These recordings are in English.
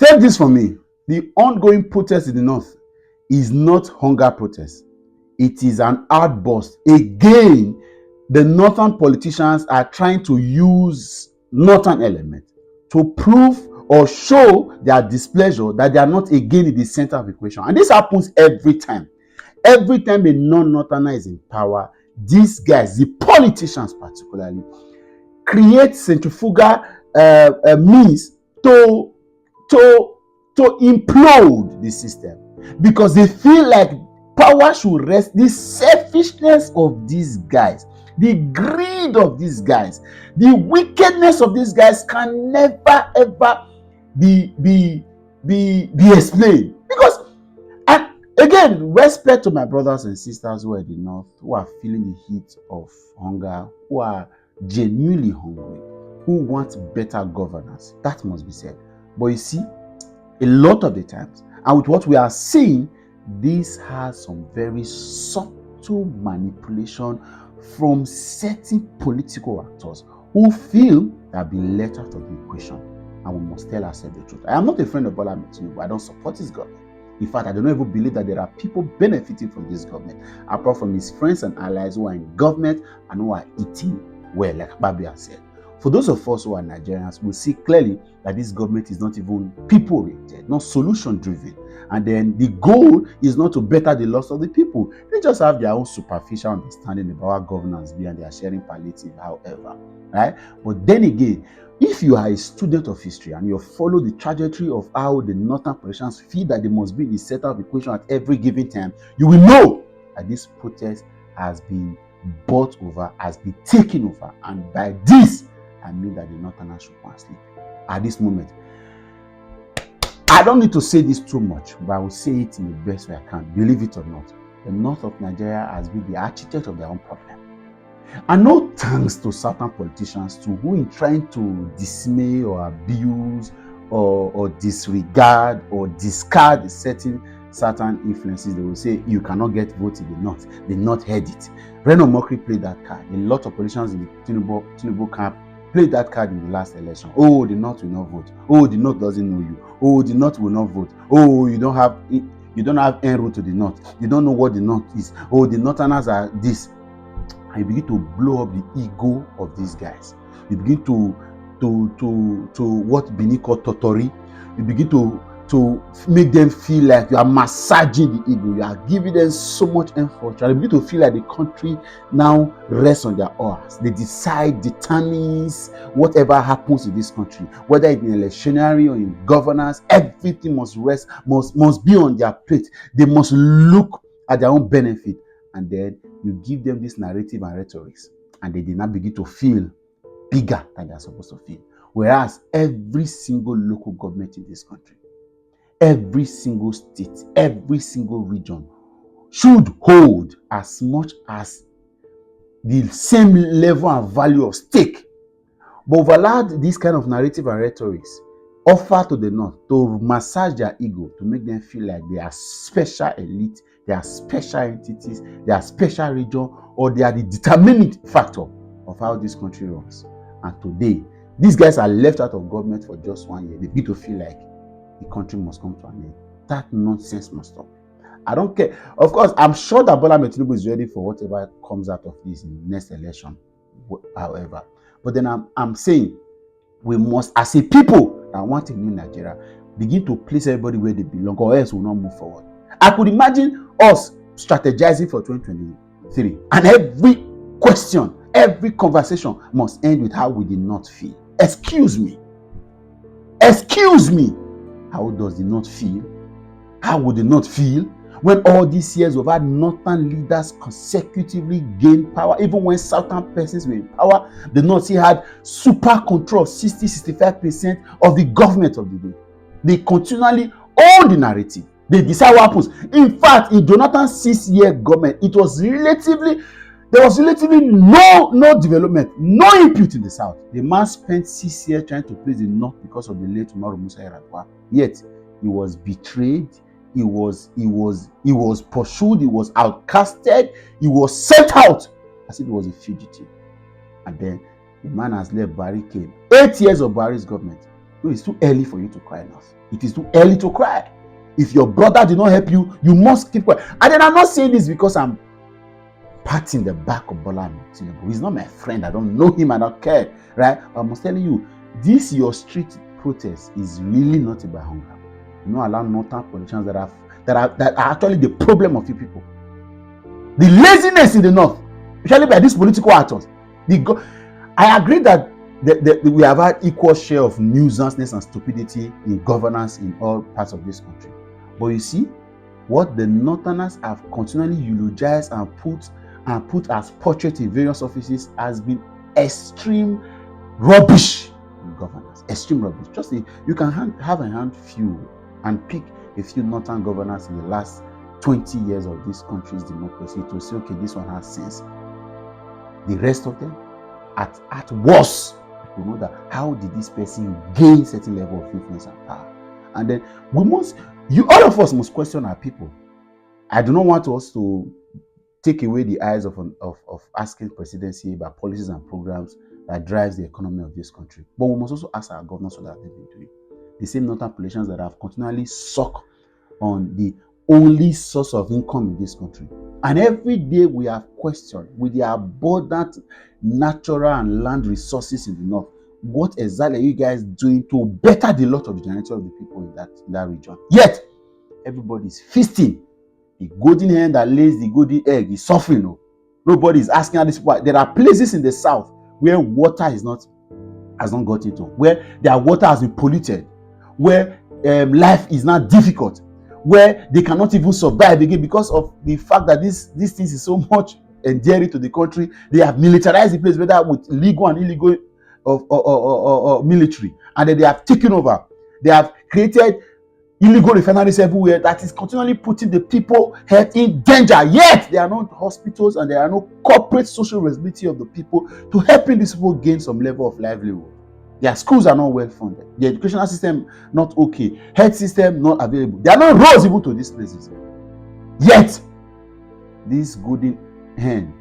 Take this from me. The ongoing protest in the north is not hunger protest. It is an outburst. Again, the northern politicians are trying to use northern element to prove or show their displeasure that they are not again in the center of the equation. And this happens every time. Every time a non-northerner is in power, these guys, the politicians particularly, create centrifugal means to implode the system, because they feel like power should rest. The selfishness of these guys, the greed of these guys, the wickedness of these guys can never ever be explained. Because, and again, respect to my brothers and sisters who are in the north, who are feeling the heat of hunger, who are genuinely hungry, who want better governance. That must be said. But you see, a lot of the times, and with what we are seeing, this has some very subtle manipulation from certain political actors who feel they have been left out of the equation. And we must tell ourselves the truth. I am not a friend of Bola Ahmed Tinubu. I don't support his government. In fact, I don't even believe that there are people benefiting from this government, apart from his friends and allies who are in government and who are eating well, like Babia said. For those of us who are Nigerians, we see clearly that this government is not even people-oriented, not solution-driven. And then the goal is not to better the loss of the people. They just have their own superficial understanding about how governance be, and they are sharing palliative, however. Right? But then again, if you are a student of history and you follow the trajectory of how the northern politicians feel that they must be in the center of the equation at every given time, you will know that this protest has been bought over, has been taken over. And by this, I mean that the northerners should go and sleep. At this moment, I don't need to say this too much, but I will say it in the best way I can. Believe it or not, the north of Nigeria has been the architect of their own problem. And no thanks to certain politicians too, who in trying to dismay or abuse or disregard or discard certain influences, they will say you cannot get votes in the north. The north heard it. Reno Mokri played that card. A lot of politicians in the Tinubu camp played that card in the last election. Oh, the north will not vote. Oh, the north doesn't know you. Oh, the north will not vote. Oh, you don't have en route to the north. You don't know what the north is. Oh, the northerners are this. And you begin to blow up the ego of these guys. You begin to what Bini called totori. You begin to make them feel like you are massaging the ego. You are giving them so much effort. You begin to feel like the country now rests on their oars. They determines whatever happens in this country, whether it's in electionary or in governance. Everything must rest, must be on their plate. They must look at their own benefit. And then you give them this narrative and rhetorics, and they did not begin to feel bigger than they are supposed to feel. Whereas every single local government in this country, every single state, every single region should hold as much as the same level and value of stake. But we've allowed this kind of narrative and rhetorics offer to the north to massage their ego, to make them feel like they are special elite, they are special entities, they are special region, or they are the determining factor of how this country runs. And today, these guys are left out of government for just 1 year. They begin to feel like the country must come to an end. That nonsense must stop. I don't care. Of course, I'm sure that Bola Ahmed Tinubu is ready for whatever comes out of this in the next election, however. But then I'm saying we must, as a people that want a new Nigeria, begin to place everybody where they belong, or else we'll not move forward. I could imagine us strategizing for 2023, and every question, every conversation must end with how we did not feel. Excuse me. How does the North feel? How would the North feel when all these years we've had northern leaders consecutively gain power? Even when southern persons were in power, the North still had super control of 60-65% of the government of the day. They continually own the narrative. They decide what happens. In fact, in Jonathan's 6-year government, there was relatively no development, no input in the south. The man spent 6 years trying to please the north because of the late Umaru Musa Yar'Adua. Yet he was betrayed, he was pursued, he was outcasted, he was sent out as if he was a fugitive. And then the man has left Buhari came. 8 years of Buhari's government. No, it's too early for you to cry enough. It is too early to cry. If your brother did not help you, you must keep quiet. And then I'm not saying this because I'm patting the back of Bola Tinubu. He's not my friend. I don't know him. I don't care, right? I'm just telling you, this your street protest is really not about hunger. You know, allow northern politicians that are actually the problem of you people. The laziness in the north, especially by these political actors. I agree that we have had equal share of nuisanceness and stupidity in governance in all parts of this country. But you see, what the northerners have continually eulogized and put as portrait in various offices has been extreme rubbish in governance. Extreme rubbish. Just you can have a handful and pick a few northern governors in the last 20 years of this country's democracy to say, okay, this one has sense. The rest of them, at worst, you know that how did this person gain certain level of influence and power? And then all of us must question our people. I do not want us to take away the eyes of asking presidency about policies and programs that drives the economy of this country. But we must also ask our governors what they've been doing. The same northern politicians that have continually sucked on the only source of income in this country. And every day we have questioned with the abundant natural and land resources in the north, what exactly are you guys doing to better the lot of the generation of the people in that region? Yet, everybody is feasting. The golden hen that lays the golden egg is suffering. No? Nobody is asking at this point. There are places in the south where water has not got into, where their water has been polluted, where life is now difficult, where they cannot even survive again because of the fact that these things is so much endearing to the country. They have militarized the place, whether with legal and illegal or military, and then they have taken over. They have created illegal refineries everywhere that is continually putting the people health in danger. Yet there are no hospitals and there are no corporate social responsibility of the people to helping these people gain some level of livelihood. Their schools are not well funded. The educational system not okay. Health system not available. There are no roads even to these places. Yet, this golden hen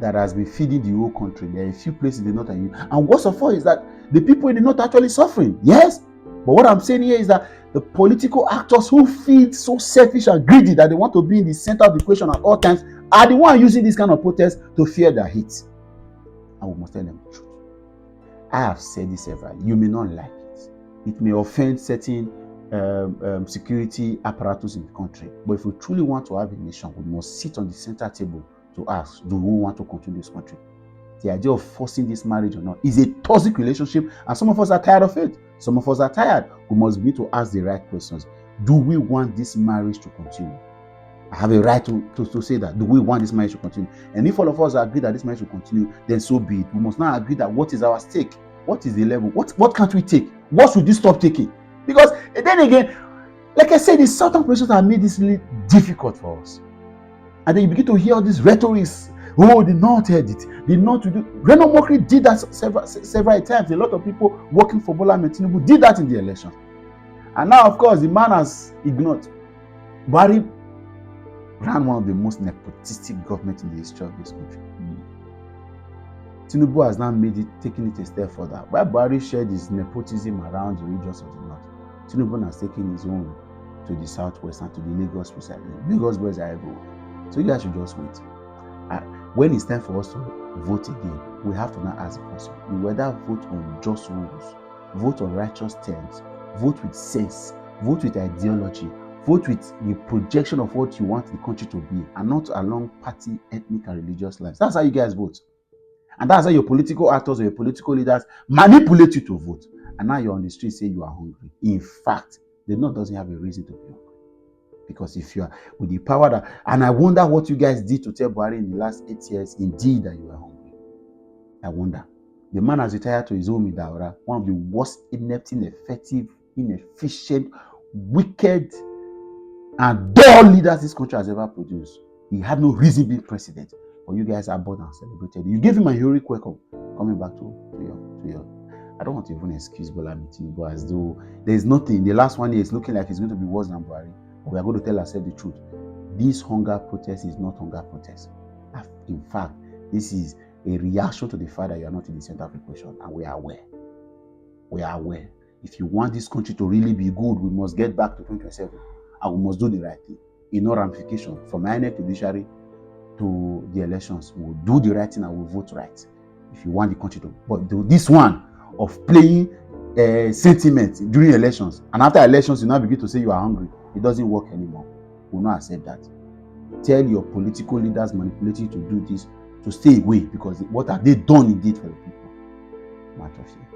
that has been feeding the whole country, there are a few places in the north and worst of all is that the people in the north are actually suffering. Yes, but what I'm saying here is that the political actors who feel so selfish and greedy that they want to be in the center of the equation at all times are the ones using this kind of protest to fear their hate. And we must tell them the truth. I have said this several. You may not like it. It may offend certain security apparatus in the country. But if we truly want to have a nation, we must sit on the center table to ask, do we want to continue this country? The idea of forcing this marriage or not is a toxic relationship, and some of us are tired of it. Some of us are tired. We must be to ask the right questions. Do we want this marriage to continue? I have a right to say that. Do we want this marriage to continue? And if all of us agree that this marriage will continue, then so be it. We must now agree that what is our stake? What is the level? What can't we take? What should this stop taking? Because then again, like I said, the southern politicians have made this really difficult for us. And then you begin to hear all these rhetorics. Oh, the North had it. The North will do. Reno Mokri did that several times. A lot of people working for Bola Tinubu did that in the election. And now, of course, the man has ignored. Buhari ran one of the most nepotistic governments in the history of this country. Tinubu has now taken it a step further. While Buhari shared his nepotism around the regions of the North, Tinubu has taken his own to the southwest and to the Lagos precisely. Lagos boys are everywhere. So you guys should just wait. When it's time for us to vote again, we have to now ask the question. We whether vote on just rules, vote on righteous terms, vote with sense, vote with ideology, vote with the projection of what you want the country to be, and not along party, ethnic, and religious lines. That's how you guys vote. And that's how your political actors or your political leaders manipulate you to vote. And now you're on the street saying you are hungry. In fact, the North doesn't have a reason to be hungry. Because if you are with the power that, and I wonder what you guys did to tell Buhari in the last 8 years, indeed that you are hungry. I wonder. The man has retired to his home in Daura, one of the worst, inept, ineffective, inefficient, wicked, and dull leaders this country has ever produced. He had no reason being president. But you guys are born and celebrated. You gave him a heroic welcome coming back to your. I don't want to even excuse Bola Tinubu as though there's nothing. The last 1 year is looking like it's going to be worse than Buhari. But we are going to tell ourselves the truth. This hunger protest is not hunger protest. In fact, this is a reaction to the fact that you are not in the center of the equation, and we are aware. We are aware. If you want this country to really be good, we must get back to 2027 and we must do the right thing. In no ramification, from INEC to judiciary to the elections, we'll do the right thing and we'll vote right. If you want the country to, but this one of playing sentiment during elections, and after elections you now begin to say you are hungry, it doesn't work anymore. We'll not accept that. Tell your political leaders manipulating to do this to stay away, because what have they done indeed for the people? Matter of fact.